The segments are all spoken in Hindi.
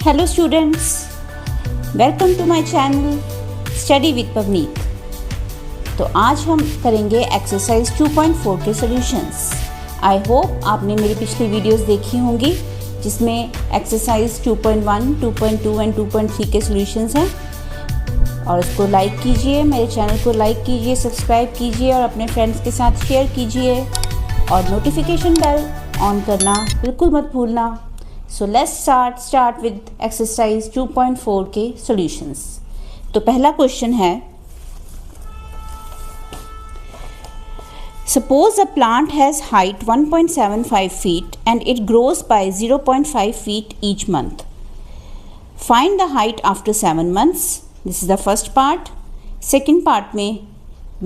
Hello students, welcome to my channel study with Pavneet. तो आज हम करेंगे एक्सरसाइज 2.4 के सॉल्यूशंस। आई होप आपने मेरी पिछली वीडियोस देखी होंगी जिसमें एक्सरसाइज 2.1, 2.2 एंड 2.3 के सॉल्यूशंस हैं। और उसको लाइक कीजिए, मेरे चैनल को लाइक कीजिए, सब्सक्राइब कीजिए और अपने फ्रेंड्स के साथ शेयर कीजिए और नोटिफिकेशन बेल ऑन करना बिल्कुल मत भूलना। So let's start with exercise 2.4 के solutions। तो पहला क्वेश्चन है, suppose a plant has height 1.75 feet and it grows by 0.5 feet each month. Find the height after 7 months. This is the first part. Second part में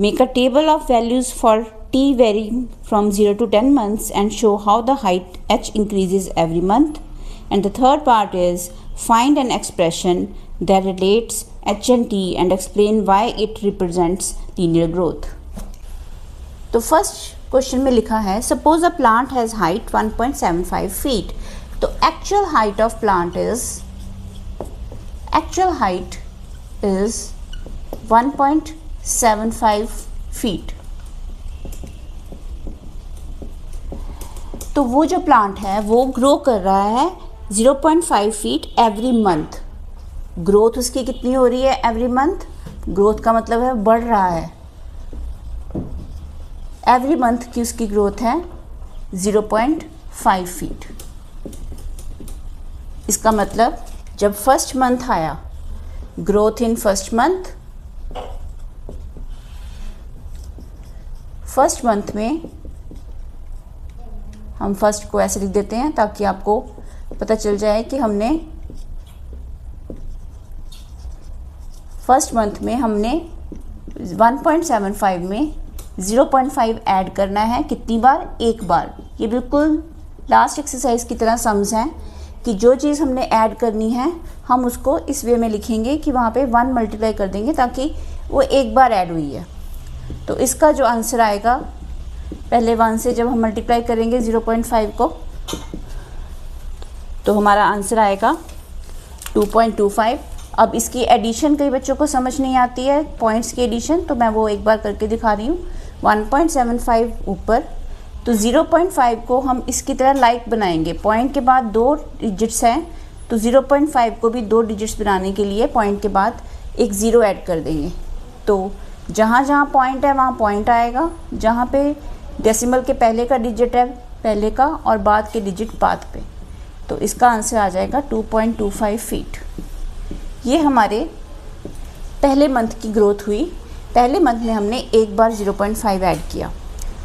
make a table of values for t varying from 0 to 10 months and show how the height h increases every month. And the third part is find an expression that relates h and t and explain why it represents linear growth. तो फर्स्ट क्वेश्चन में लिखा है suppose a plant has height 1.75 feet. तो actual height of plant is 1.75 feet. तो वो जो प्लांट है वो ग्रो कर रहा है 0.5 फीट एवरी मंथ। ग्रोथ उसकी कितनी हो रही है एवरी मंथ? ग्रोथ का मतलब है बढ़ रहा है। एवरी मंथ की उसकी ग्रोथ है 0.5 फीट। इसका मतलब जब फर्स्ट मंथ आया, ग्रोथ इन फर्स्ट मंथ में हम फर्स्ट को ऐसे लिख देते हैं ताकि आपको पता चल जाए कि हमने फर्स्ट मंथ में हमने 1.75 में 0.5 ऐड करना है। कितनी बार? एक बार। ये बिल्कुल लास्ट एक्सरसाइज की तरह सम्स हैं कि जो चीज़ हमने ऐड करनी है हम उसको इस वे में लिखेंगे कि वहाँ पे 1 मल्टीप्लाई कर देंगे ताकि वो एक बार ऐड हुई है। तो इसका जो आंसर आएगा, पहले 1 से जब हम मल्टीप्लाई करेंगे 0.5 को तो हमारा आंसर आएगा 2.25। अब इसकी एडिशन कई बच्चों को समझ नहीं आती है, पॉइंट्स की एडिशन, तो मैं वो एक बार करके दिखा रही हूँ। 1.75 ऊपर, तो 0.5 को हम इसकी तरह लाइक बनाएंगे। पॉइंट के बाद 2 डिजिट्स हैं तो 0.5 को भी 2 डिजिट्स बनाने के लिए पॉइंट के बाद एक 0 ऐड कर देंगे। तो जहाँ जहाँ पॉइंट है वहाँ पॉइंट आएगा, जहाँ पे डेसिमल के पहले का डिजिट है पहले का और बाद के डिजिट बाद पे, तो इसका आंसर आ जाएगा 2.25 फीट। ये हमारे पहले मंथ की ग्रोथ हुई। पहले मंथ में हमने एक बार 0.5 ऐड किया।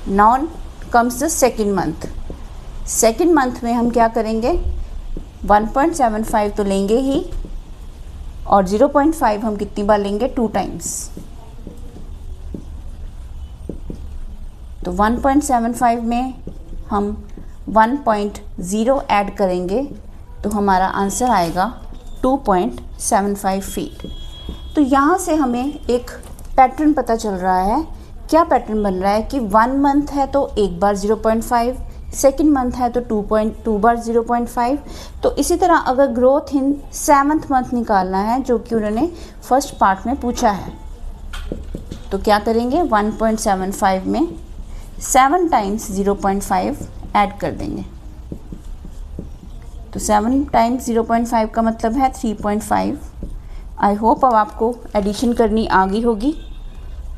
Now comes the second month. Second month में हम क्या करेंगे? 1.75 तो लेंगे ही और 0.5 हम कितनी बार लेंगे? 2 टाइम्स। तो 1.75 में हम 1.0 ऐड करेंगे तो हमारा आंसर आएगा 2.75 फीट। तो यहाँ से हमें एक पैटर्न पता चल रहा है। क्या पैटर्न बन रहा है कि 1 मंथ है तो एक बार 0.5, सेकेंड मंथ है तो 2 बार 0.5। तो इसी तरह अगर ग्रोथ इन 7th मंथ निकालना है जो कि उन्होंने फर्स्ट पार्ट में पूछा है, तो क्या करेंगे? 1.75 में 7 टाइम्स 0.5 ऐड कर देंगे। तो 7 टाइम्स 0.5 का मतलब है 3.5। आई होप अब आपको एडिशन करनी आ गई होगी।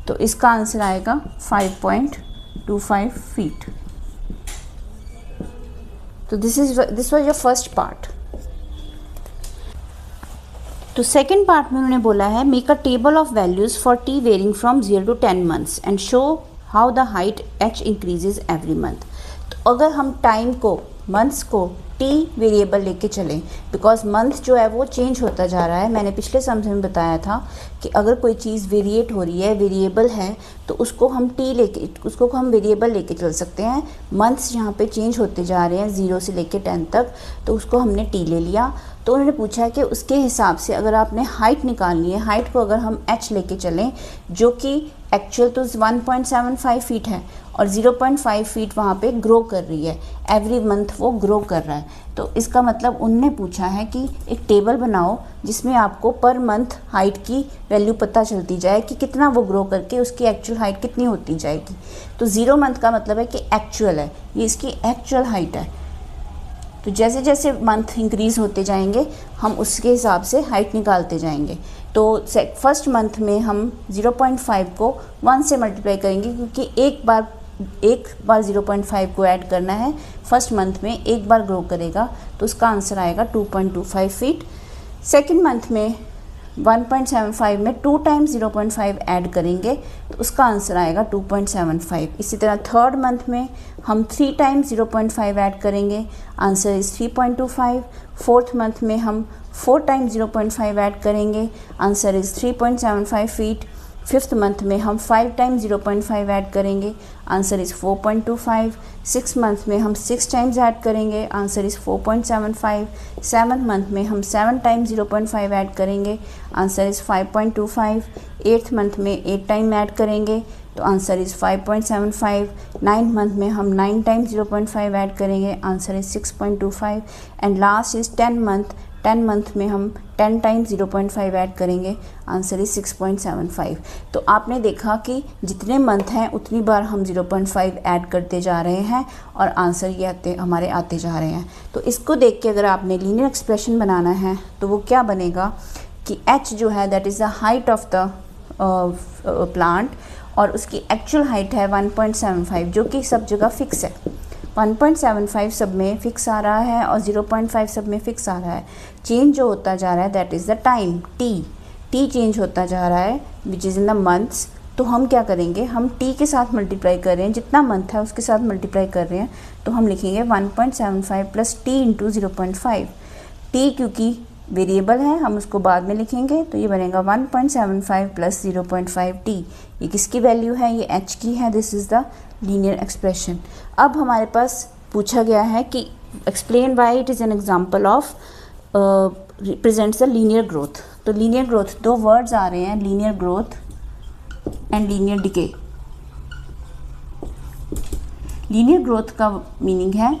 तो इसका आंसर आएगा 5.25 फीट। तो this was your first part. तो सेकेंड पार्ट में उन्होंने बोला है make a table of values for T varying from 0 to 10 months and show how the height h increases every month. तो अगर हम टाइम को, मंथ्स को t वेरिएबल लेके चलें, बिकॉज मंथ जो है वो चेंज होता जा रहा है। मैंने पिछले समझ में बताया था कि अगर कोई चीज़ वेरिएट हो रही है, वेरिएबल है, तो उसको हम वेरिएबल लेके चल सकते हैं। मंथ्स यहाँ पे चेंज होते जा रहे हैं 0 से लेके 10 तक, तो उसको हमने t ले लिया। तो उन्होंने पूछा है कि उसके हिसाब से अगर आपने हाइट निकालनी है, हाइट को अगर हम h लेके चलें जो कि एक्चुअल तो 1.75 फीट है और 0.5 फीट वहाँ पे ग्रो कर रही है, एवरी मंथ वो ग्रो कर रहा है। तो इसका मतलब उनने पूछा है कि एक टेबल बनाओ जिसमें आपको पर मंथ हाइट की वैल्यू पता चलती जाए कि कितना वो ग्रो करके उसकी एक्चुअल हाइट कितनी होती जाएगी। तो 0 मंथ का मतलब है कि एक्चुअल है, ये इसकी एक्चुअल हाइट है। तो जैसे जैसे मंथ इंक्रीज़ होते जाएंगे हम उसके हिसाब से हाइट निकालते जाएंगे। तो फर्स्ट मंथ में हम 0.5 को 1 से मल्टीप्लाई करेंगे क्योंकि एक बार 0.5 को ऐड करना है, फर्स्ट मंथ में एक बार ग्रो करेगा, तो उसका आंसर आएगा 2.25 फीट। सेकेंड मंथ में 1.75 में 2 टाइम्स 0.5 ऐड करेंगे तो उसका आंसर आएगा 2.75। इसी तरह थर्ड मंथ में हम 3 टाइम्स 0.5 ऐड करेंगे, आंसर इज़ 3.25। फोर्थ मंथ में हम 4 टाइम्स 0.5 ऐड करेंगे, answer is 3.75 feet. Fifth month में हम 5 टाइम्स 0.5 ऐड करेंगे, आंसर इज़ 4.25। सिक्स मंथ में हम 6 टाइम्स ऐड करेंगे, आंसर इज़ 4.75। सेवन्थ मंथ में हम 7 टाइम्स 0.5 ऐड करेंगे, आंसर इज़ 5.25। एट्थ मंथ में 8 टाइम ऐड करेंगे तो आंसर इज़ 5.75। नाइन्थ मंथ में हम 9 टाइम्स 0.5 ऐड करेंगे, answer is 6.25। And last is 10 month में हम 10 टाइम्स 0.5 ऐड करेंगे, आंसर इज़ 6.75। तो आपने देखा कि जितने मंथ हैं उतनी बार हम 0.5 ऐड करते जा रहे हैं और आंसर ये हमारे आते जा रहे हैं। तो इसको देख के अगर आपने लीनियर एक्सप्रेशन बनाना है तो वो क्या बनेगा कि h जो है that is the height of the plant और उसकी एक्चुअल हाइट है 1.75 जो कि सब जगह फिक्स है। 1.75 सब में फिक्स आ रहा है और 0.5 सब में फिक्स आ रहा है। चेंज जो होता जा रहा है that is the time, T change होता जा रहा है which is in the months. तो हम क्या करेंगे, हम टी के साथ मल्टीप्लाई कर रहे हैं, जितना मंथ है उसके साथ मल्टीप्लाई कर रहे हैं, तो हम लिखेंगे 1.75 प्लस टी इंटू 0.5। टी क्योंकि वेरिएबल है हम उसको बाद में लिखेंगे, तो ये बनेगा 1.75 प्लस 0.5 टी। ये किसकी वैल्यू है, ये h की है। This is the linear expression. अब हमारे पास पूछा गया है कि explain why it is an example of represents the linear growth. तो लीनियर ग्रोथ, दो वर्ड्स आ रहे हैं, linear growth and linear decay. Linear growth का मीनिंग है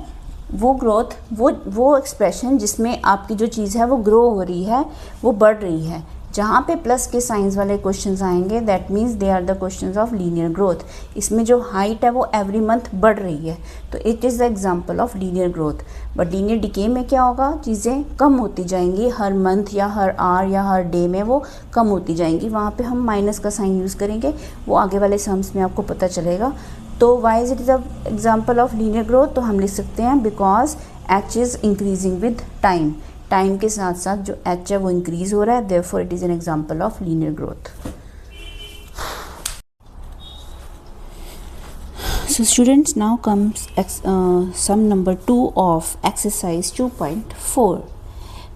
वो ग्रोथ, वो एक्सप्रेशन जिसमें आपकी जो चीज़ है वो ग्रो हो रही है, वो बढ़ रही है। जहाँ पे प्लस के साइंस वाले क्वेश्चंस आएंगे that means they are the questions of linear growth. इसमें जो हाइट है वो एवरी मंथ बढ़ रही है, तो it is the example of linear growth. But linear decay में क्या होगा, चीज़ें कम होती जाएंगी, हर मंथ या हर आवर या हर डे में वो कम होती जाएंगी। वहाँ पे हम माइनस का साइन यूज़ करेंगे, वो आगे वाले सम्स में आपको पता चलेगा। तो why is it the example of linear growth, तो हम लिख सकते हैं because h is increasing with time. Time के साथ साथ जो h है वो इंक्रीज हो रहा है, therefore it is an example of linear growth. So students, now comes sum number 2 of exercise 2.4.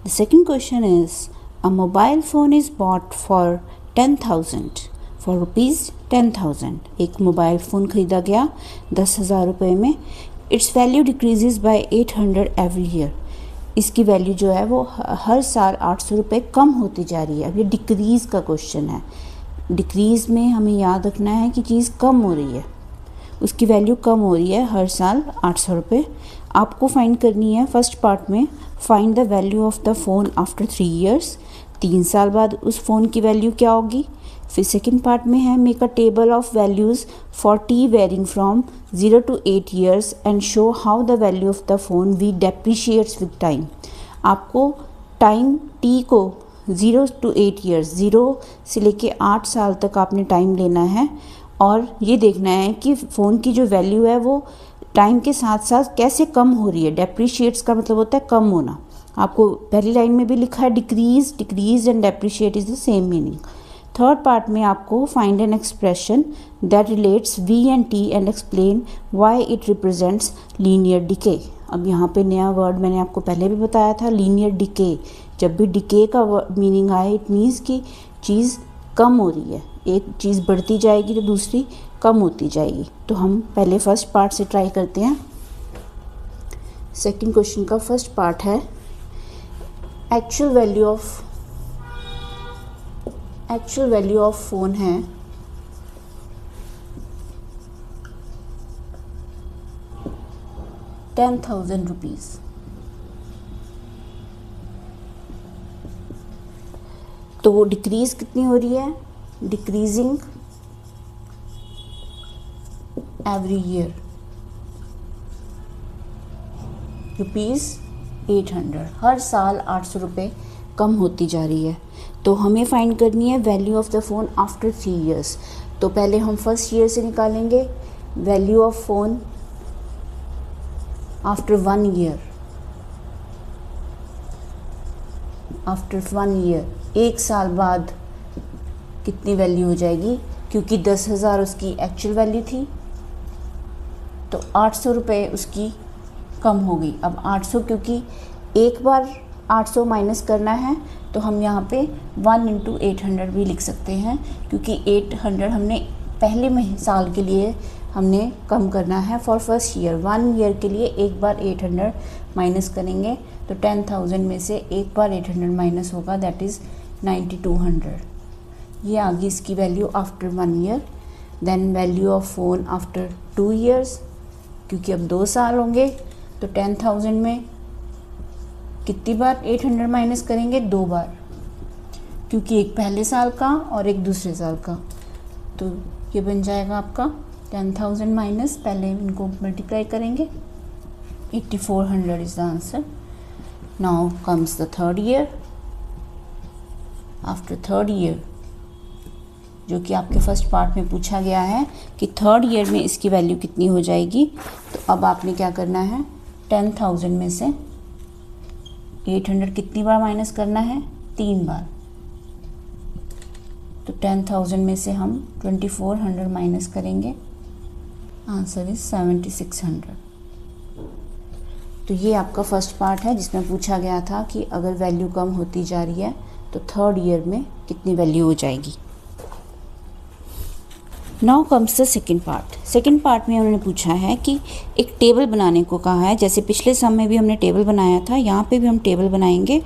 The second question is, a mobile phone is bought for 10,000 for rupees 10,000. एक मोबाइल फ़ोन ख़रीदा गया 10,000 रुपये में. Its value decreases by 800 every year. इसकी वैल्यू जो है वो हर साल 800 रुपये कम होती जा रही है। अब ये डिक्रीज़ का क्वेश्चन है। डिक्रीज़ में हमें याद रखना है कि चीज़ कम हो रही है, उसकी वैल्यू कम हो रही है हर साल 800 रुपये। आपको फाइंड करनी है फर्स्ट पार्ट में, find the value of the phone after 3 years. 3 साल बाद उस फ़ोन की वैल्यू क्या होगी। फिर सेकेंड पार्ट में है, make a table of values for T varying from 0 to 8 years and show how the value of the phone v depreciates with time. आपको टाइम टी को 0 to 8 years, 0 से लेके 8 साल तक आपने टाइम लेना है और ये देखना है कि फ़ोन की जो वैल्यू है वो टाइम के साथ साथ कैसे कम हो रही है। डेप्रिशिएट्स का मतलब होता है कम होना। आपको पहली लाइन में भी लिखा है decrease and depreciate is the same meaning. Third part में आपको find an expression that relates we and T and explain why it represents linear decay. अब यहाँ पे नया वर्ड मैंने आपको पहले भी बताया था, लीनियर डिके। जब भी डिके का मीनिंग आए इट मीन्स कि चीज़ कम हो रही है, एक चीज़ बढ़ती जाएगी तो दूसरी कम होती जाएगी। तो हम पहले फर्स्ट पार्ट से ट्राई करते हैं। सेकंड क्वेश्चन का फर्स्ट पार्ट है, एक्चुअल वैल्यू ऑफ फ़ोन है 10,000 रुपीज़। तो वो डिक्रीज़ कितनी हो रही है, डिक्रीजिंग एवरी ईयर ₹800, हर साल 800 रुपये कम होती जा रही है। तो हमें फाइंड करनी है value of the phone after 3 years. तो पहले हम फर्स्ट ईयर से निकालेंगे value of phone after 1 year. After 1 year, 1 साल बाद कितनी वैल्यू हो जाएगी, क्योंकि 10,000 उसकी एक्चुअल वैल्यू थी तो 800 रुपये उसकी कम हो गई। अब 800, क्योंकि एक बार 800 माइनस करना है तो हम यहाँ पे 1 × 800 भी लिख सकते हैं, क्योंकि 800 हमने पहले साल के लिए हमने कम करना है फॉर फर्स्ट ईयर। 1 ईयर के लिए एक बार 800 माइनस करेंगे तो 10,000 में से एक बार 800 माइनस होगा, दैट इज़ 9200। ये आ गई इसकी value after 1 year. Then value of phone after 2 years, क्योंकि अब 2 साल होंगे तो 10,000 में कितनी बार 800 माइनस करेंगे, 2 बार, क्योंकि एक पहले साल का और एक दूसरे साल का। तो ये बन जाएगा आपका 10,000 माइनस, पहले इनको मल्टीप्लाई करेंगे, 8400 is the answer. Now comes the third year. After third year, जो कि आपके फर्स्ट पार्ट में पूछा गया है कि थर्ड ईयर में इसकी वैल्यू कितनी हो जाएगी। तो अब आपने क्या करना है, 10,000 में से 800 कितनी बार माइनस करना है, 3 बार। तो 10,000 में से हम 2400 माइनस करेंगे, आंसर इज 7600। तो ये आपका फर्स्ट पार्ट है जिसमें पूछा गया था कि अगर वैल्यू कम होती जा रही है तो थर्ड ईयर में कितनी वैल्यू हो जाएगी। Now comes the second part. Second part में उन्होंने पूछा है कि एक टेबल बनाने को कहा है। जैसे पिछले सम में भी हमने टेबल बनाया था, यहाँ पे भी हम टेबल बनाएंगे।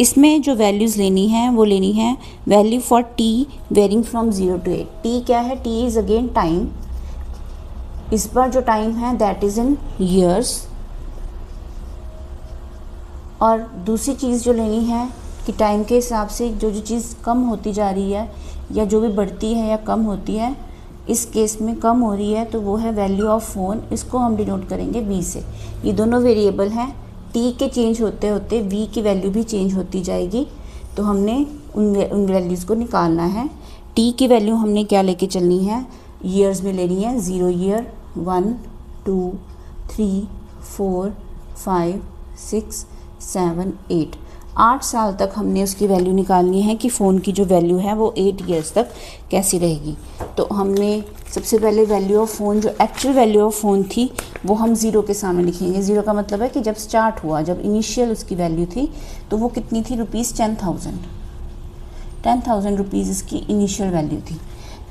इसमें जो वैल्यूज़ लेनी है वो लेनी है value for T varying from 0 to 8। T क्या है, टी इज़ अगेन टाइम। इस बार जो टाइम है दैट इज़ इन ईयर्स। और दूसरी चीज़ जो लेनी है कि टाइम के हिसाब से जो चीज़ कम होती जा रही है या जो भी बढ़ती है या कम होती है, इस केस में कम हो रही है तो वो है वैल्यू ऑफ फ़ोन। इसको हम डिनोट करेंगे v से। ये दोनों वेरिएबल हैं, t के चेंज होते होते v की वैल्यू भी चेंज होती जाएगी। तो हमने उन वैल्यूज़ को निकालना है। t की वैल्यू हमने क्या लेके चलनी है, ईयर्स में लेनी है। 0 ईयर, 1 2 3 4 5 6 7 8 8 साल तक हमने उसकी वैल्यू निकालनी है कि फ़ोन की जो वैल्यू है वो 8 ईयर्स तक कैसी रहेगी। तो हमने सबसे पहले वैल्यू ऑफ फ़ोन, जो एक्चुअल वैल्यू ऑफ फ़ोन थी, वो हम 0 के सामने लिखेंगे। 0 का मतलब है कि जब स्टार्ट हुआ, जब इनिशियल उसकी वैल्यू थी तो वो कितनी थी, ₹10,000 रुपीज़ इसकी इनिशियल वैल्यू थी।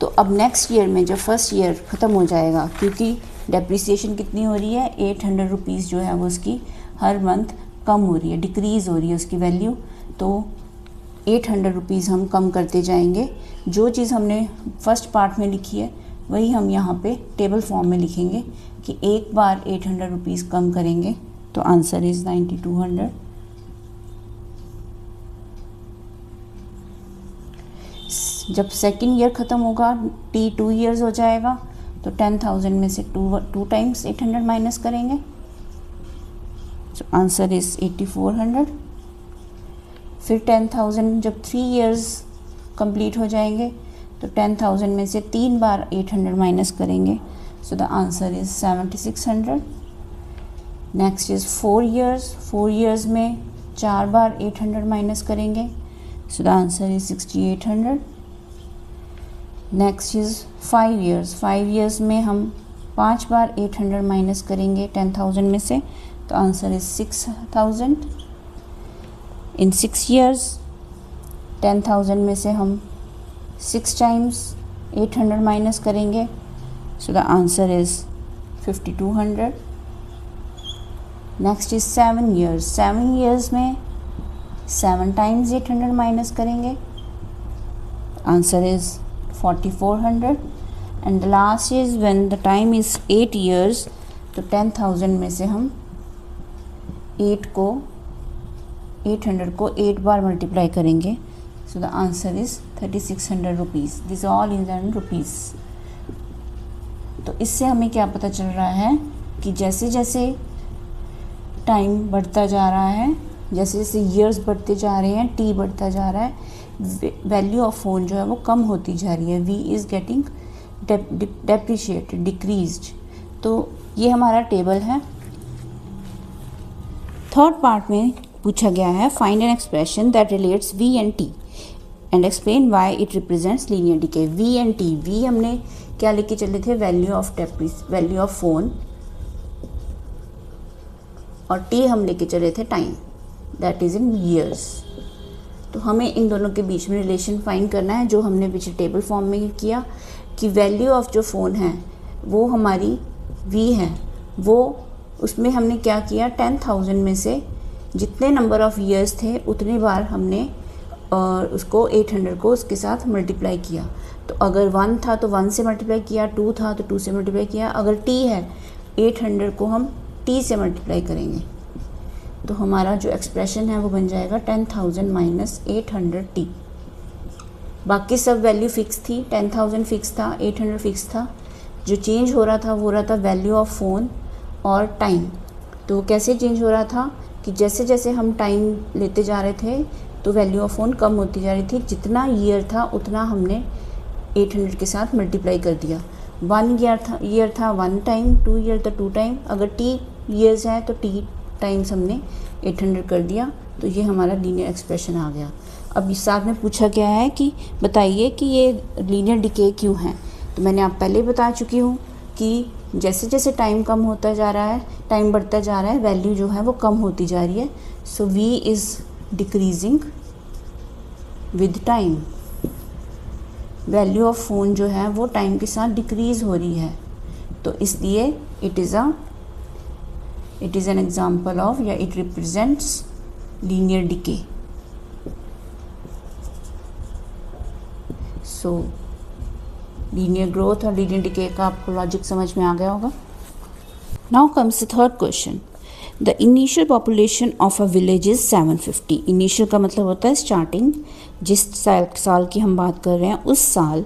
तो अब नेक्स्ट ईयर में जब फर्स्ट ईयर ख़त्म हो जाएगा, क्योंकि डेप्रिसिएशन कितनी हो रही है, 800 रुपीज़ जो है वो उसकी हर मंथ कम हो रही है, डिक्रीज़ हो रही है उसकी वैल्यू। तो 800 रुपीज़ हम कम करते जाएंगे। जो चीज़ हमने फर्स्ट पार्ट में लिखी है वही हम यहाँ पे टेबल फॉर्म में लिखेंगे कि एक बार 800 रुपीज़ कम करेंगे तो आंसर इज़ 9200। जब सेकेंड ईयर ख़त्म होगा, टी 2 ईयर्स हो जाएगा, तो 10,000 में से 2 टाइम्स 800 माइनस करेंगे। So answer is 8400। फिर 10,000 जब 3 इयर्स कंप्लीट हो जाएंगे तो 10,000 में से 3 बार 800 माइनस करेंगे। So the answer is 7600। Next is 4 years. 4 years में 4 बार 800 माइनस करेंगे। So the answer is 6800। Next is 5 years. 5 years में हम 5 बार 800 माइनस करेंगे 10,000 में से, तो आंसर इज़ 6000। इन 6 इयर्स 10,000 में से हम 6 टाइम्स 800 माइनस करेंगे। So the answer is 5200। Next is 7 years. 7 years में 7 टाइम्स 800 माइनस करेंगे, answer is 4400। And the last is when the time is 8 years, तो 10,000 में से हम 800 को 8 बार मल्टीप्लाई करेंगे, so the answer is 3600 rupees. This all is in rupees. तो इससे हमें क्या पता चल रहा है कि जैसे जैसे टाइम बढ़ता जा रहा है, जैसे जैसे ईयर्स बढ़ते जा रहे हैं, टी बढ़ता जा रहा है, वैल्यू ऑफ फ़ोन जो है वो कम होती जा रही है। V is getting depreciated, decreased. तो ये हमारा टेबल है। थर्ड पार्ट में पूछा गया है find an expression that relates we and T and explain why it represents linear decay. V and T, V हमने क्या लेके चले थे, वैल्यू ऑफ फ़ोन, और टी हम लेके चले थे time, that is in years. तो हमें इन दोनों के बीच में रिलेशन फाइंड करना है, जो हमने पीछे टेबल फॉर्म में किया कि वैल्यू ऑफ जो फ़ोन है वो हमारी वी है, वो उसमें हमने क्या किया, 10,000 में से जितने नंबर ऑफ़ ईयर्स थे उतनी बार हमने और उसको 800 को उसके साथ मल्टीप्लाई किया। तो अगर 1 था तो 1 से मल्टीप्लाई किया, 2 था तो 2 से मल्टीप्लाई किया, अगर टी है 800 को हम टी से मल्टीप्लाई करेंगे, तो हमारा जो एक्सप्रेशन है वो बन जाएगा 10,000 माइनस 800 टी। बाकी सब वैल्यू फिक्स थी, 10,000 फिक्स था, 800 फिक्स था। जो चेंज हो रहा था वो रहा था वैल्यू ऑफ फ़ोन और टाइम। तो कैसे चेंज हो रहा था कि जैसे जैसे हम टाइम लेते जा रहे थे तो वैल्यू ऑफ फ़ोन कम होती जा रही थी। जितना ईयर था उतना हमने 800 के साथ मल्टीप्लाई कर दिया। 1 ईयर था 1 टाइम, 2 ईयर था 2 टाइम, अगर टी ईयर्स है तो टी टाइम्स हमने 800 कर दिया। तो ये हमारा लीनियर एक्सप्रेशन आ गया। अब इस साथ में पूछा गया है कि बताइए कि ये लीनियर डिके क्यों है। तो मैंने आप पहले ही बता चुकी हूँ कि जैसे जैसे टाइम कम होता जा रहा है, टाइम बढ़ता जा रहा है, वैल्यू जो है वो कम होती जा रही है। So V is decreasing with time. Value of phone जो है वो टाइम के साथ डिक्रीज़ हो रही है, तो इसलिए it is an example of, या it represents linear decay. So linear growth और लीनियर डिके का आपको लॉजिक समझ में आ गया होगा। Now comes the third question. The initial population of a village is 750। Initial का मतलब होता है स्टार्टिंग। जिस साल की हम बात कर रहे हैं उस साल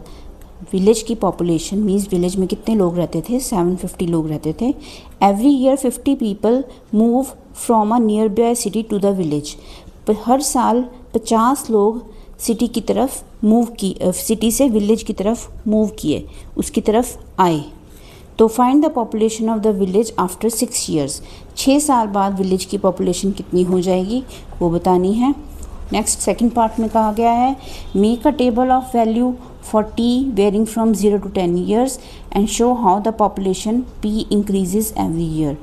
विलेज की पॉपुलेशन मीन्स विलेज में कितने लोग रहते थे, 750 लोग रहते थे। Every year 50 people move from a nearby city to the village. हर साल 50 लोग सिटी की तरफ सिटी से विलेज की तरफ मूव किए, उसकी तरफ आए। तो find the population of the village after 6 years। 6 साल बाद विलेज की पॉपुलेशन कितनी हो जाएगी वो बतानी है। नेक्स्ट सेकंड पार्ट में कहा गया है make a table of value for T varying from 0 to 10 years and show how the population P increases every year.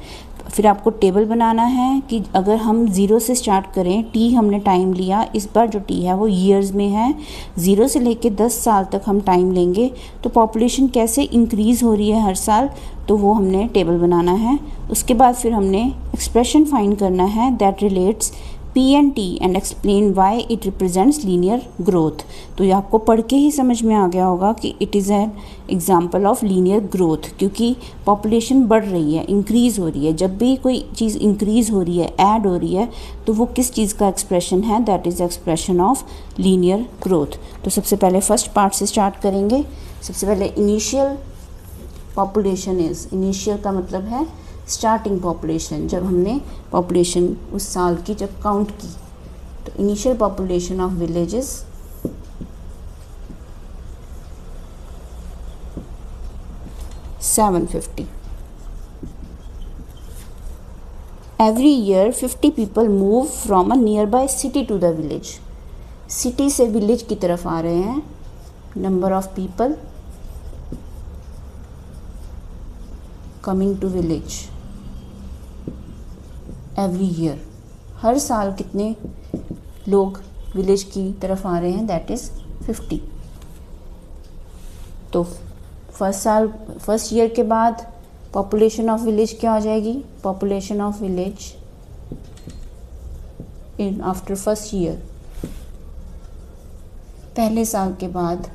फिर आपको टेबल बनाना है कि अगर हम 0 से स्टार्ट करें, टी हमने टाइम लिया, इस बार जो टी है वो ईयर्स में है, 0 से लेके 10 साल तक हम टाइम लेंगे तो पॉपुलेशन कैसे इंक्रीज़ हो रही है हर साल, तो वो हमने टेबल बनाना है। उसके बाद फिर हमने एक्सप्रेशन फाइंड करना है that relates P and T and explain why it represents linear growth। तो ये आपको पढ़ के ही समझ में आ गया होगा कि it is an example of linear growth, क्योंकि population बढ़ रही है, increase हो रही है। जब भी कोई चीज़ increase हो रही है, add हो रही है, तो वो किस चीज़ का expression है, that is expression of linear growth। तो सबसे पहले फर्स्ट पार्ट से स्टार्ट करेंगे। सबसे पहले initial population is, initial का मतलब है स्टार्टिंग पॉपुलेशन, जब हमने पॉपुलेशन उस साल की जब काउंट की। तो initial population of villages 750। Every year 50 people move from a nearby city to the village. City से विलेज की तरफ आ रहे हैं। Number of people coming to village every year. हर साल कितने लोग विलेज की तरफ आ रहे हैं, दैट इज़ 50। तो फर्स्ट ईयर के बाद पॉपुलेशन ऑफ विलेज क्या हो जाएगी, population of village in after first year, पहले साल के बाद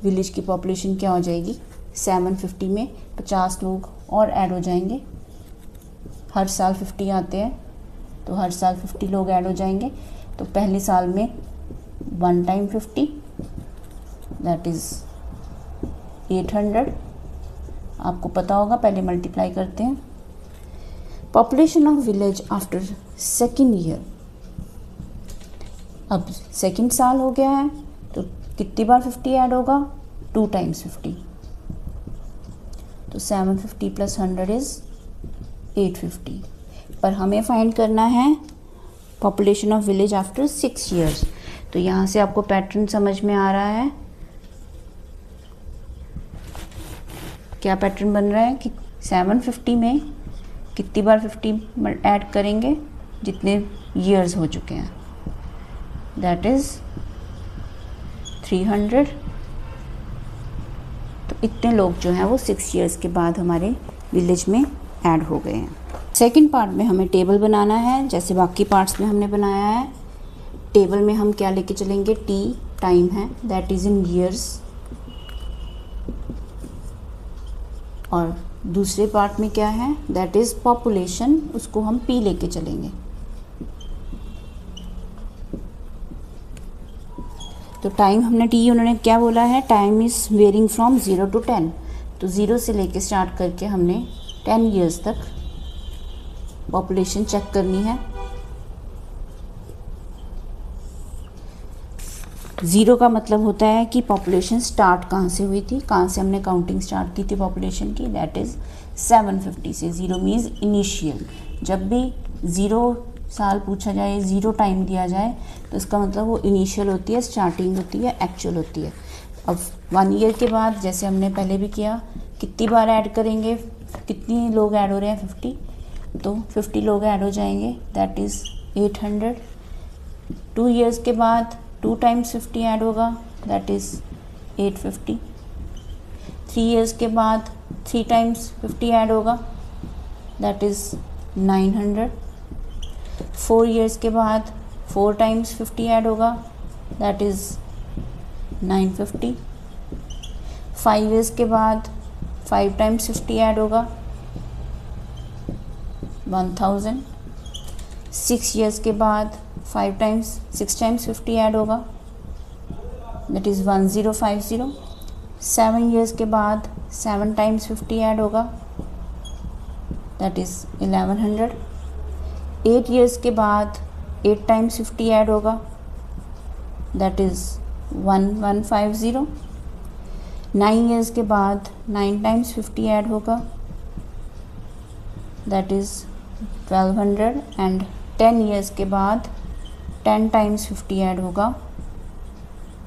विलेज की पॉपुलेशन क्या हो जाएगी, 750 में 50 लोग और ऐड हो जाएंगे। हर साल 50 आते हैं तो हर साल 50 लोग ऐड हो जाएंगे। तो पहले साल में 1 टाइम 50 दैट इज़ 800। आपको पता होगा, पहले मल्टीप्लाई करते हैं। Population of village after second year, अब सेकेंड साल हो गया है तो कितनी बार 50 ऐड होगा, 2 टाइम्स 50। तो 750 प्लस 100 इज़ 850। पर हमें फाइंड करना है population of village after 6 years. तो यहाँ से आपको पैटर्न समझ में आ रहा है। क्या पैटर्न बन रहा है कि 750 में कितनी बार 50 ऐड करेंगे, जितने ईयर्स हो चुके हैं, दैट इज़ 300। तो इतने लोग जो हैं वो 6 ईयर्स के बाद हमारे विलेज में ऐड हो गए हैं। सेकंड पार्ट में हमें टेबल बनाना है, जैसे बाकी पार्ट्स में हमने बनाया है। टेबल में हम क्या लेके चलेंगे, टी टाइम है, दैट इज़ इन ईयर्स। और दूसरे पार्ट में क्या है, दैट इज़ पॉपुलेशन, उसको हम पी लेके चलेंगे। तो टाइम हमने टी, उन्होंने क्या बोला है, time is varying from 0 to 10। तो 0 से लेके स्टार्ट करके हमने 10 ईयर्स तक पॉपुलेशन चेक करनी है। 0 का मतलब होता है कि पॉपुलेशन स्टार्ट कहाँ से हुई थी, कहाँ से हमने काउंटिंग स्टार्ट की थी पॉपुलेशन की, दैट इज़ 750 से। 0 मीन्स इनिशियल। जब भी 0 साल पूछा जाए, 0 टाइम दिया जाए, तो इसका मतलब वो इनिशियल होती है, स्टार्टिंग होती है, एक्चुअल होती है। अब 1 ईयर के बाद, जैसे हमने पहले भी किया, कितनी बार ऐड करेंगे, कितने लोग ऐड हो रहे हैं, 50। तो 50 लोग ऐड हो जाएंगे, दैट इज़ 800। 2 ईयर्स के बाद 2 टाइम्स 50 ऐड होगा, दैट इज़ 850। 3 ईयर्स के बाद 3 टाइम्स 50 ऐड होगा, दैट इज़ 900। 4 ईयर्स के बाद 4 टाइम्स 50 ऐड होगा, दैट इज़ 950। 5 ईयर्स के बाद 5 टाइम्स 50 ऐड होगा, 1000। 6 ईयर्स के बाद 6 टाइम्स 50 ऐड होगा, दैट इज़ 1050। 7 ईयर्स के बाद 7 टाइम्स 50 ऐड होगा, दैट इज़ 1100। 8 ईयर्स के बाद 8 टाइम्स 50 ऐड होगा, दैट इज़ 1150। 9 ईयर्स के बाद 9 टाइम्स 50 ऐड होगा, दैट इज़ 1200। एंड 10 ईयर्स के बाद 10 टाइम्स 50 ऐड होगा,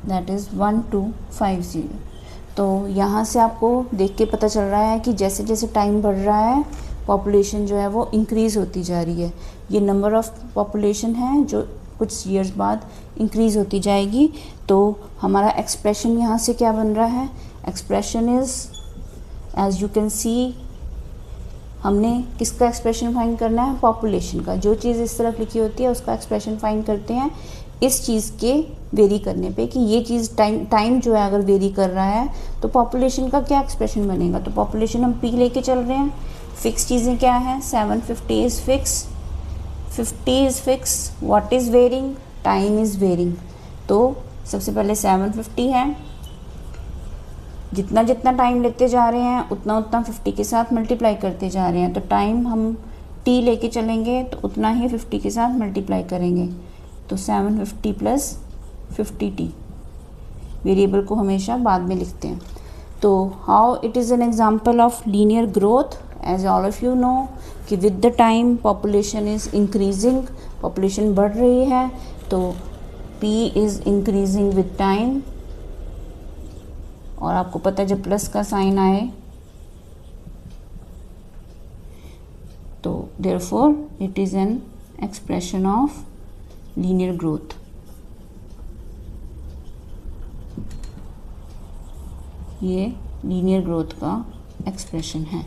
दैट इज़ 1250। तो यहाँ से आपको देख के पता चल रहा है कि जैसे जैसे टाइम बढ़ रहा है, पॉपुलेशन जो है वो इंक्रीज़ होती जा रही है। ये नंबर ऑफ़ पॉपुलेशन है जो कुछ ईयर्स बाद इंक्रीज़ होती जाएगी। तो हमारा एक्सप्रेशन यहाँ से क्या बन रहा है, expression is, as you can see, हमने किसका एक्सप्रेशन फाइंड करना है, पॉपुलेशन का। जो चीज़ इस तरफ लिखी होती है उसका एक्सप्रेशन फाइंड करते हैं इस चीज़ के वेरी करने पे, कि ये चीज़ टाइम जो है अगर वेरी कर रहा है तो पॉपुलेशन का क्या एक्सप्रेशन बनेगा। तो पॉपुलेशन हम पी लेके चल रहे हैं। फिक्स चीज़ें क्या हैं, 750 is fix, 50 is fix, what is varying, time is varying. तो सबसे पहले 750 है, जितना जितना टाइम लेते जा रहे हैं उतना उतना 50 के साथ मल्टीप्लाई करते जा रहे हैं। तो टाइम हम टी लेके चलेंगे तो उतना ही 50 के साथ मल्टीप्लाई करेंगे। तो 750 प्लस 50t, वेरिएबल को हमेशा बाद में लिखते हैं। तो how it is an example of linear growth, as all of you know कि with the time population is increasing, population बढ़ रही है, तो p is increasing with time. और आपको पता है जब प्लस का साइन आए तो therefore it is an expression of linear growth. ये लीनियर ग्रोथ का एक्सप्रेशन है।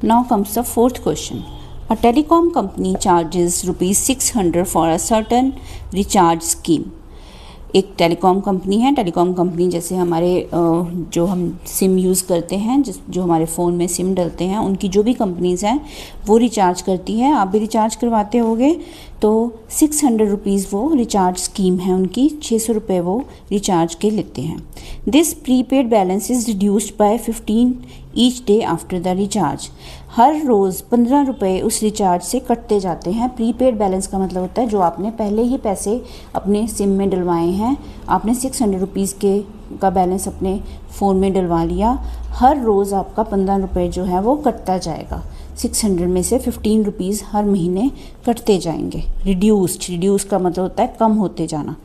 Now comes the fourth question. A telecom company charges rupees 600 for a certain recharge scheme. एक टेलीकॉम कंपनी है, टेलीकॉम कंपनी जैसे हमारे जो हम सिम यूज़ करते हैं, जो हमारे फ़ोन में सिम डलते हैं, उनकी जो भी कंपनीज़ हैं वो रिचार्ज करती है। आप भी रिचार्ज करवाते होगे, तो 600 रुपीज़ वो रिचार्ज स्कीम है उनकी, 600 रुपये वो रिचार्ज के लेते हैं। This prepaid balance is reduced by 15 each day after the recharge. हर रोज़ 15 रुपये उस रिचार्ज से कटते जाते हैं। प्रीपेड बैलेंस का मतलब होता है जो आपने पहले ही पैसे अपने सिम में डलवाए हैं, आपने 600 रुपीज़ का बैलेंस अपने फ़ोन में डलवा लिया, हर रोज़ आपका 15 रुपये जो है वो कटता जाएगा। 600 में से 15 रुपीज़ हर महीने कटते जाएंगे। रिड्यूस का मतलब होता है कम होते जाना।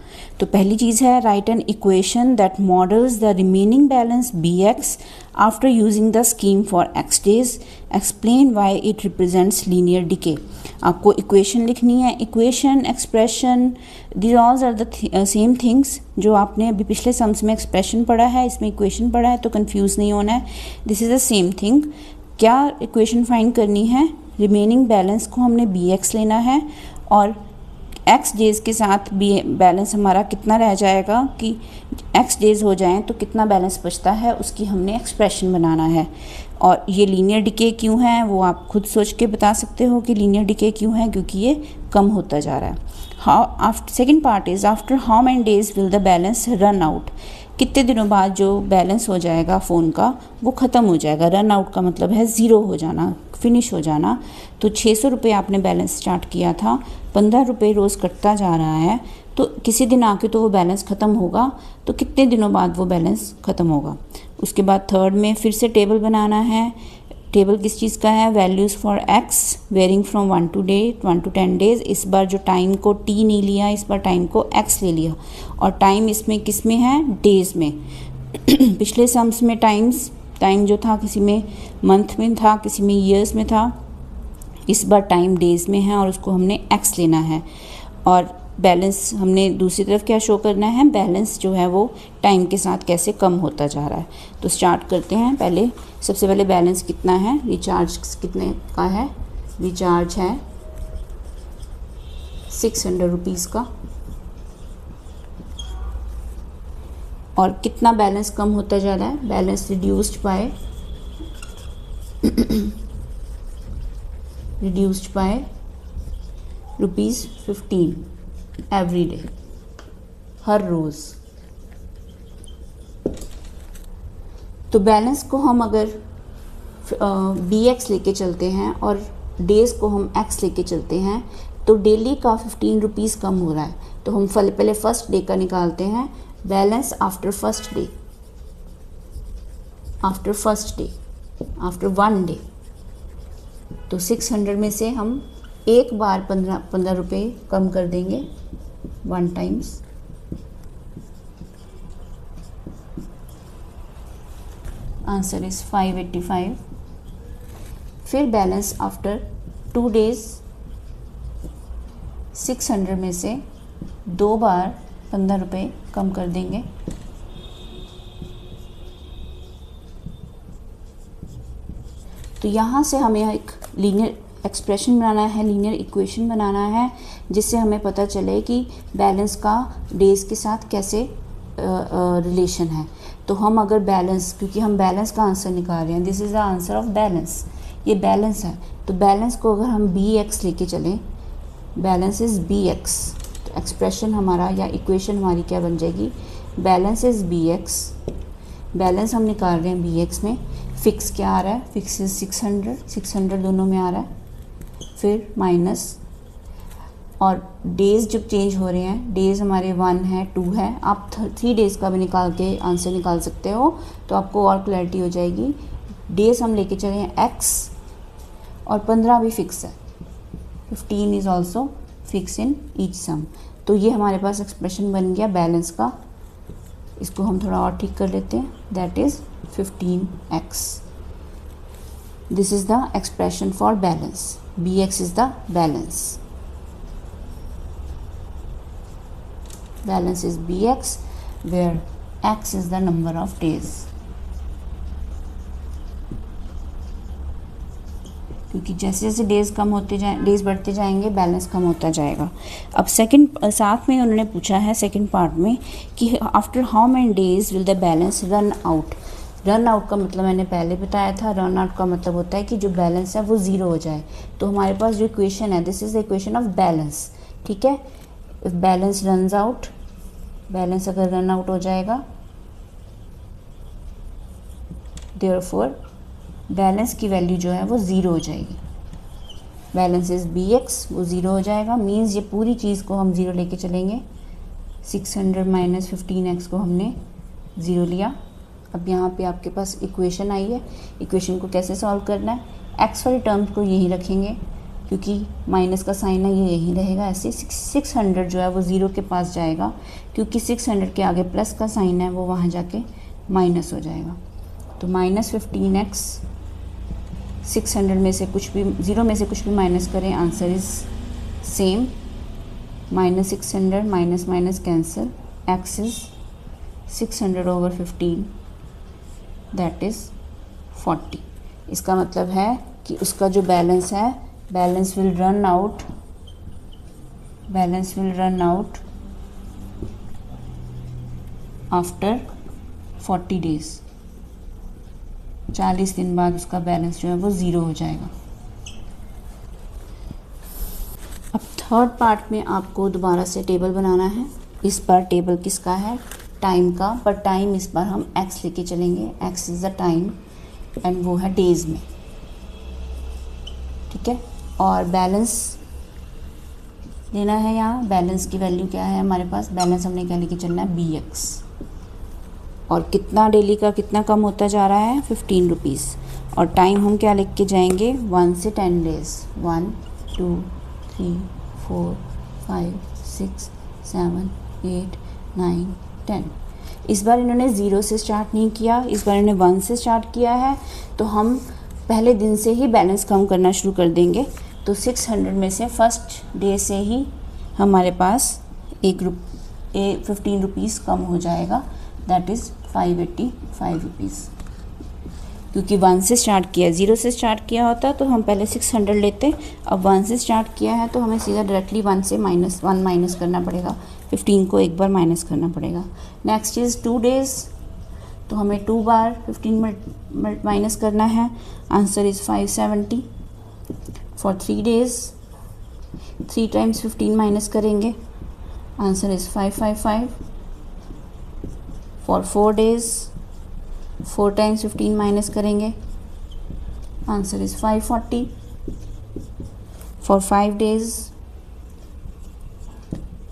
तो पहली चीज़ है, write an equation that models the remaining balance BX after using the scheme for X days, explain why it represents linear decay. आपको इक्वेशन लिखनी है। Equation, expression, these all are the same things. जो आपने अभी पिछले सम्स में एक्सप्रेशन पढ़ा है, इसमें इक्वेशन पढ़ा है, तो कंफ्यूज नहीं होना है। This is the same thing. क्या इक्वेशन फाइंड करनी है? रिमेनिंग बैलेंस को हमने BX लेना है और X डेज़ के साथ बैलेंस हमारा कितना रह जाएगा कि X डेज़ हो जाएं तो कितना बैलेंस बचता है, उसकी हमने एक्सप्रेशन बनाना है। और ये लीनियर डिके क्यों है वो आप खुद सोच के बता सकते हो कि लीनियर डिके क्यों है, क्योंकि ये कम होता जा रहा है। Second part is after how many days will the balance run out. कितने दिनों बाद जो बैलेंस हो जाएगा फ़ोन का वो ख़त्म हो जाएगा। रन आउट का मतलब है ज़ीरो हो जाना, फिनिश हो जाना। तो 600 रुपये आपने बैलेंस स्टार्ट किया था, 15 रुपये रोज़ कटता जा रहा है, तो किसी दिन आके तो वो बैलेंस ख़त्म होगा। तो कितने दिनों बाद वो बैलेंस ख़त्म होगा। उसके बाद थर्ड में फिर से टेबल बनाना है। टेबल किस चीज़ का है? Values for X varying from 1 to 10 days. इस बार जो टाइम को T नहीं लिया, इस बार टाइम को X ले लिया। और टाइम इसमें किस में है? डेज़ में। पिछले सम्स में टाइम जो था किसी में मंथ में था, किसी में ईयर्स में था। इस बार टाइम डेज़ में है और उसको हमने X लेना है। और बैलेंस हमने दूसरी तरफ क्या शो करना है? बैलेंस जो है वो टाइम के साथ कैसे कम होता जा रहा है। तो स्टार्ट करते हैं। सबसे पहले बैलेंस कितना है, रिचार्ज कितने का है? रिचार्ज है 600 रुपीज़ का। और कितना बैलेंस कम होता जा रहा है? Balance reduced by rupees 15 every day, हर रोज़। तो बैलेंस को हम अगर BX लेके चलते हैं और डेज़ को हम X लेके चलते हैं तो डेली का 15 रुपीज़ कम हो रहा है। तो हम पहले फर्स्ट डे का निकालते हैं। Balance after first day, after 1 day. तो 600 में से हम एक बार 15 रुपये कम कर देंगे, 1 टाइम्स। Answer is 585। फिर बैलेंस आफ्टर 2 डेज़, 600 में से 2 बार 15 रुपये कम कर देंगे। तो यहाँ से हमें एक लीनियर एक्सप्रेशन बनाना है, लीनियर इक्वेशन बनाना है, जिससे हमें पता चले कि बैलेंस का डेज़ के साथ कैसे रिलेशन है। तो हम अगर बैलेंस, क्योंकि हम बैलेंस का आंसर निकाल रहे हैं, this is the answer of balance, ये बैलेंस है। तो बैलेंस को अगर हम BX लेके चलें, बैलेंस इज़ BX, तो एक्सप्रेशन हमारा या इक्वेशन हमारी क्या बन जाएगी? Balance is BX। बैलेंस हम निकाल रहे हैं BX में। फिक्स क्या आ रहा है? फिक्स इज़ 600 दोनों में आ रहा है। फिर माइनस, और डेज़ जब चेंज हो रहे हैं, डेज़ हमारे 1 है, 2 है, आप 3 डेज़ का भी निकाल के आंसर निकाल सकते हो, तो आपको और क्लैरिटी हो जाएगी। डेज़ हम लेके चले हैं X, और 15 भी फिक्स है, 15 is also fix in each sum. तो ये हमारे पास एक्सप्रेशन बन गया बैलेंस का। इसको हम थोड़ा और ठीक कर लेते हैं, that is 15X। This is the expression for balance. BX is the balance. Balance is BX, where X is the number of days. क्योंकि जैसे जैसे डेज़ कम होते जाए, डेज़ बढ़ते जाएंगे, बैलेंस कम होता जाएगा। अब सेकंड साथ में उन्होंने पूछा है सेकंड पार्ट में कि after how many days will the balance run out. Run out का मतलब मैंने पहले बताया था, रन आउट का मतलब होता है कि जो बैलेंस है वो ज़ीरो हो जाए। तो हमारे पास जो इक्वेशन है, this is the equation of balance, ठीक है। If balance runs out, balance अगर रन आउट हो जाएगा, देयरफॉर बैलेंस की वैल्यू जो है वो ज़ीरो हो जाएगी। बैलेंस इज bx, वो ज़ीरो हो जाएगा। मीन्स ये पूरी चीज़ को हम ज़ीरो लेके चलेंगे। 600 माइनस 15x को हमने ज़ीरो लिया। अब यहाँ पे आपके पास इक्वेशन आई है। इक्वेशन को कैसे सॉल्व करना है, x वाली टर्म्स को यहीं रखेंगे क्योंकि माइनस का साइन है, ये यहीं रहेगा। ऐसे 600 जो है वो ज़ीरो के पास जाएगा, क्योंकि 600 के आगे प्लस का साइन है वो वहाँ जाके माइनस हो जाएगा। तो माइनस 15x, 600 में से कुछ भी, ज़ीरो में से कुछ भी माइनस करें, answer is same. Minus 600 minus minus cancel, x is 600 over 15, that is 40। इसका मतलब है कि उसका जो बैलेंस है, balance will run out, balance will run out after 40 days. 40 दिन बाद उसका बैलेंस जो है वो ज़ीरो हो जाएगा। अब थर्ड पार्ट में आपको दोबारा से टेबल बनाना है। इस बार टेबल किसका है, टाइम का, पर टाइम इस बार हम x लेके चलेंगे। x is the time and वो है डेज़ में, ठीक है। और बैलेंस लेना है। यहाँ बैलेंस की वैल्यू क्या है हमारे पास, बैलेंस हमने क्या लेके चलना है, bx। और कितना डेली का कितना कम होता जा रहा है, 15 रुपीज़। और टाइम हम क्या लिख के जाएंगे, 1 से 10 डेज़। 1 2 3 4 5 6 7 8 9 10। इस बार इन्होंने ज़ीरो से स्टार्ट नहीं किया, इस बार इन्होंने 1 से स्टार्ट किया है। तो हम पहले दिन से ही बैलेंस कम करना शुरू कर देंगे। तो 600 में से फर्स्ट डे से ही हमारे पास 15 रुपीज़ कम हो जाएगा, दैट इज़ 585 रुपीज़। क्योंकि 1 से स्टार्ट किया, 0 से स्टार्ट किया होता तो हम पहले 600 लेते। अब 1 से स्टार्ट किया है तो हमें सीधा डायरेक्टली 1 से -1 माइनस करना पड़ेगा, 15 को एक बार माइनस करना पड़ेगा। नेक्स्ट इज़ 2 डेज़, तो हमें 2 बार 15 माइनस करना है, answer is 570। For 3 days 3 times 15 minus करेंगे, answer is 555। For 4 days 4 times 15 minus करेंगे, answer is 540। For 5 days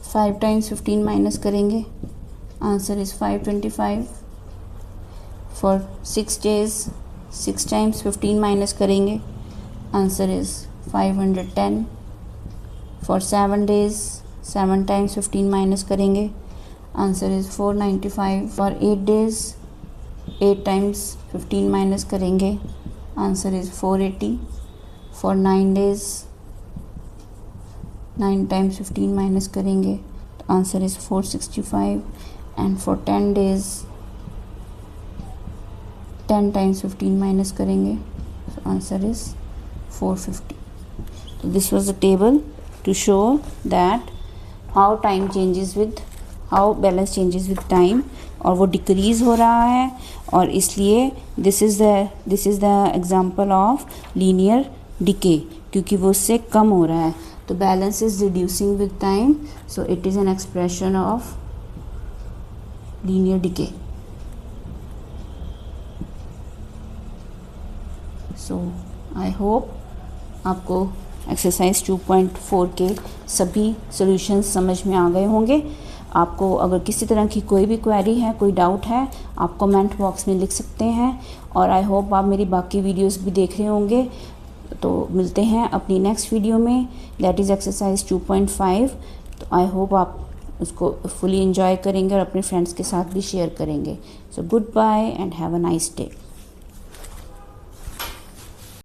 5 times 15 minus करेंगे, answer is 525। For 6 days 6 times 15 minus करेंगे, answer is 510। For 7 days 7 times 15 minus करेंगे, answer is 495। For 8 days 8 times 15 minus करेंगे, answer is 480। For 9 days 9 times 15 minus करेंगे, तो answer is 465। And for 10 days 10 times 15 minus करेंगे, तो answer is 450. So this was the table to show that how time changes with, how balance changes with time, और वो डिक्रीज़ हो रहा है, और इसलिए this is the example of linear decay, क्योंकि वो उससे कम हो रहा है। तो balance is reducing with time, so it is an expression of linear decay. So I hope आपको एक्सरसाइज 2.4 के सभी सॉल्यूशंस समझ में आ गए होंगे। आपको अगर किसी तरह की कोई भी क्वेरी है, कोई डाउट है, आप कमेंट बॉक्स में लिख सकते हैं। और आई होप आप मेरी बाकी वीडियोस भी देख रहे होंगे। तो मिलते हैं अपनी नेक्स्ट वीडियो में, दैट इज़ एक्सरसाइज 2.5। तो आई होप आप उसको फुली एंजॉय करेंगे और अपने फ्रेंड्स के साथ भी शेयर करेंगे। So goodbye and have a nice day.